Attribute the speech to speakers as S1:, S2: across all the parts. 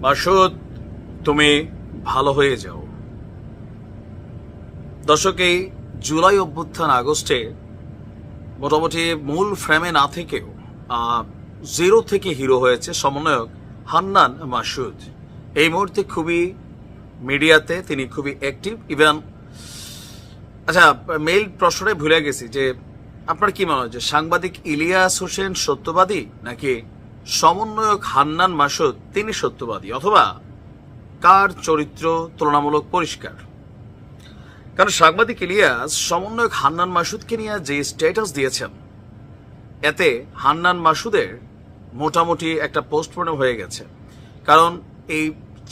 S1: মাসুদ, তুমি ভালো হয়ে যাও। দর্শক, এই জুলাই অভ্যুত্থান আগস্টে মোটামুটি মূল ফ্রেমে না থেকেও জিরো থেকে হিরো হয়েছে সমন্বয়ক হান্নান মাসুদ। এই মুহূর্তে খুবই মিডিয়াতে তিনি খুবই অ্যাক্টিভ। ইভেন আচ্ছা, মেইল প্রশ্নটাই ভুলে গেছি যে আপনার কি মনে হয় যে সাংবাদিক ইলিয়াস হোসেন সত্যবাদী নাকি সমন্বয়ক হান্নান মাসুদ তিনি সত্যবাদী, অথবা কার চরিত্র তুলনামূলক পরিষ্কার? কারণ সাংবাদিক ইলিয়াস সমন্বয়ক হান্নান মাসুদকে নিয়ে যে স্ট্যাটাস দিয়েছেন, এতে হান্নান মাসুদের মোটামুটি একটা পোস্টমর্টম হয়ে গেছে। কারণ এই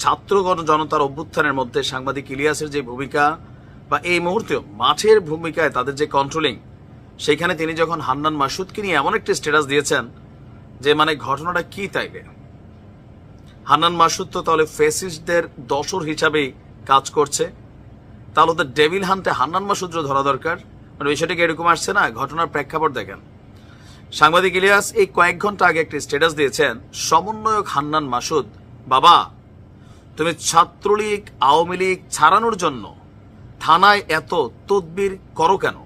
S1: ছাত্রগণ জনতার অভ্যুত্থানের মধ্যে সাংবাদিক ইলিয়াসের যে ভূমিকা, বা এই মুহূর্তেও মাঠের ভূমিকায় তাদের যে কন্ট্রোলিং, সেখানে তিনি যখন হান্নান মাসুদকে নিয়ে এমন একটা স্ট্যাটাস দিয়েছেন যে মানে ঘটনাটা কি তাইলে? হান্নান মাসুদ তো তাহলে ফ্যাসিস্টদের দশর হিসাবেই কাজ করছে, তাহলে তো ডেভিল হান্টে হান্নান মাসুদও ধরা দরকার। মানে বিষয়টাকে এরকম আসছে না? ঘটনার প্রেক্ষাপট দেখেন। সাংবাদিক ইলিয়াস এই কয়েক ঘন্টা আগে একটা স্ট্যাটাস দিয়েছেন, সমন্বয়ক হান্নান মাসুদ, বাবা তুমি ছাত্রলীগ আওয়ামী লীগ ছাড়ানোর জন্য থানায় এত তদবির করো কেন?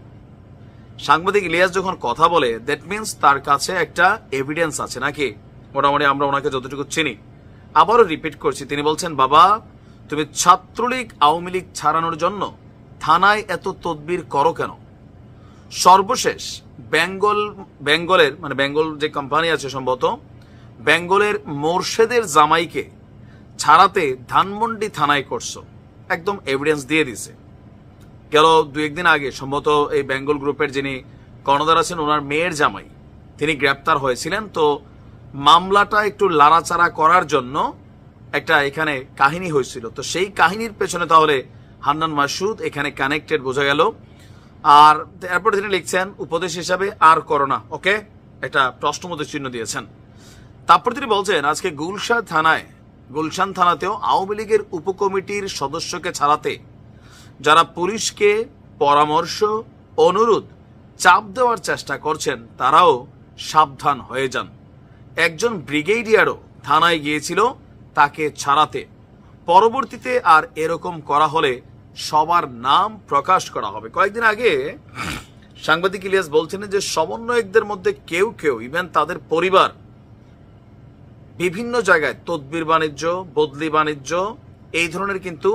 S1: সাংবাদিক ইলিয়াস যখন কথা বলে, দ্যাট মিনস তার কাছে একটা এভিডেন্স আছে নাকি? মোটামুটি আমরা ওনাকে যতটুকু চিনি। আবারও রিপিট করছি, তিনি বলছেন, বাবা তুমি ছাত্রলীগ আওয়ামী লীগ ছাড়ানোর জন্য থানায় এত তদবির করো কেন? সর্বশেষ বেঙ্গলের মানে বেঙ্গল যে কোম্পানি আছে সম্ভবত, বেঙ্গলের মোর্শেদের জামাইকে ছাড়াতে ধানমন্ডি থানায় করছো, একদম এভিডেন্স দিয়ে দিছে। গেল দু একদিন আগে সম্ভবত এই বেঙ্গল গ্রুপের যিনি কর্ণধার আছেন, ওনার মেয়ের জামাই তিনি গ্রেপ্তার হয়েছিলেন। তো মামলাটা একটু লাড়াচাড়া করার জন্য একটা এখানে কাহিনী হয়েছিল। তো সেই কাহিনীর পেছনে তাহলে হান্নান মাসুদ এখানে কানেক্টেড বোঝা গেল। আর এরপর তিনি লিখছেন উপদেশ হিসাবে আর করোনা, ওকে, একটা প্রশ্নবোধক চিহ্ন দিয়েছেন। তারপর তিনি বলছেন, আজকে গুলশান থানাতেও আওয়ামী লীগের উপকমিটির সদস্যকে ছাড়াতে যারা পুলিশকে পরামর্শ, অনুরোধ, চাপ দেওয়ার চেষ্টা করছেন তারাও সাবধান হয়ে যান। একজন ব্রিগেডিয়ারও থানায় গিয়েছিল তাকে ছাড়াতে। পরবর্তীতে আর এরকম করা হলে সবার নাম প্রকাশ করা হবে। কয়েকদিন আগে সাংবাদিক ইলিয়াস বলছিলেন যে সমন্বয়কদের মধ্যে কেউ কেউ, ইভেন তাদের পরিবার, বিভিন্ন জায়গায় তদবির বাণিজ্য, বদলি বাণিজ্য, এই ধরনের কিন্তু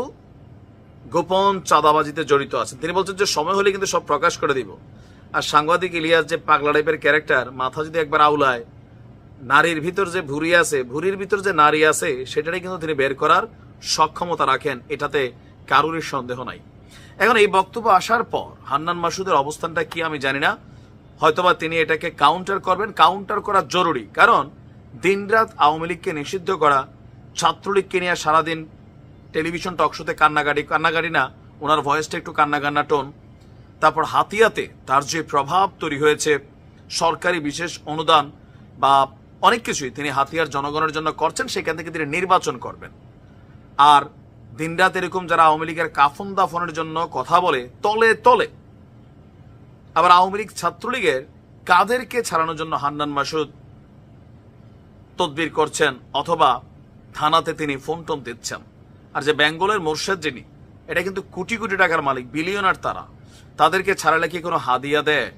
S1: গোপন চাঁদাবাজিতে জড়িত আছেন। তিনি বলছেন যে সময় হলে কিন্তু সব প্রকাশ করে দিব। আর সাংবাদিক ইলিয়াস যে পাগলা টাইপের ক্যারেক্টার, মাথা যদি একবার আউলায়, নারীর ভিতর যে ভুঁড়ি আছে, ভুঁড়ির ভিতর যে নারী আছে, সেটাই কিন্তু তিনি বের করার সক্ষমতা রাখেন, এটাতে কারোরই সন্দেহ নাই। এখন এই বক্তব্য আসার পর হান্নান মাসুদের অবস্থানটা কি আমি জানি না, হয়তোবা তিনি এটাকে কাউন্টার করবেন। কাউন্টার করা জরুরি, কারণ দিনরাত আওয়ামী লীগকে নিষিদ্ধ করা, ছাত্রলীগকে নিয়ে সারাদিন টেলিভিশন টকশোতে কান্নাকাটি না, ওনার ভয়েসটা একটু কান্না টোন। তারপর হাতিয়াতে তার যে প্রভাব তৈরি হয়েছে, সরকারি বিশেষ অনুদান বা অনেক কিছুই তিনি হাতিয়ার জনগণের জন্য করছেন, সেখান থেকে তিনি নির্বাচন করবেন। আর দিনরাত এরকম যারা আওয়ামী লীগের কাফন দাফনের জন্য কথা বলে তলে তলে, আবার আওয়ামী লীগ ছাত্রলীগের কাদেরকে ছাড়ানোর জন্য হান্নান মাসুদ তদবির করছেন, অথবা থানাতে তিনি ফোন টোন দিচ্ছেন। আর যে বেঙ্গলের মোর্শেদ যিনি, এটা কিন্তু কোটি কোটি টাকার মালিক, বিলিয়নার তারা, তাদেরকে ছাড়ালে কি কোনো হাদিয়া দেয়,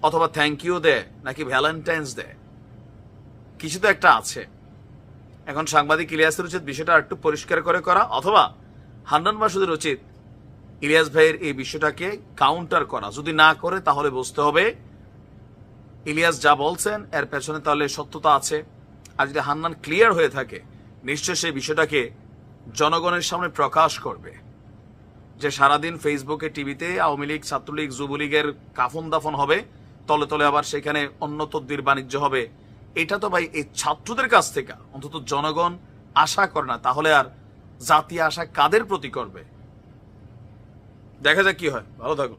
S1: অথবা থ্যাংক ইউ দেয়, নাকি ভ্যালেন্টাইন্স দেয়? কিছু তো একটা আছে। এখন সাংবাদিক ইলিয়াসের উচিত বিষয়টা একটু পরিষ্কার করে করা, অথবা হান্নান মাসুদের উচিত ইলিয়াস ভাইয়ের এই বিষয়টাকে কাউন্টার করা। যদি না করে তাহলে বুঝতে হবে ইলিয়াস যা বলছেন এর পেছনে তাহলে সত্যতা আছে। আর যদি হান্নান ক্লিয়ার হয়ে থাকে, নিশ্চয় সেই বিষয়টাকে জনগণের সামনে প্রকাশ করবে যে সারাদিন ফেসবুকে, টিভিতে আওয়ামী লীগ, ছাত্রলীগ, যুবলীগের কাফন দাফন হবে, তলে তলে আবার সেখানে অন্য তদবির বাণিজ্য হবে। এটা তো ভাই এই ছাত্রদের কাছ থেকে অন্তত জনগণ আশা করে না, তাহলে আর জাতি আশা কাদের প্রতি করবে? দেখা যাক কি হয়। ভালো থাকুন।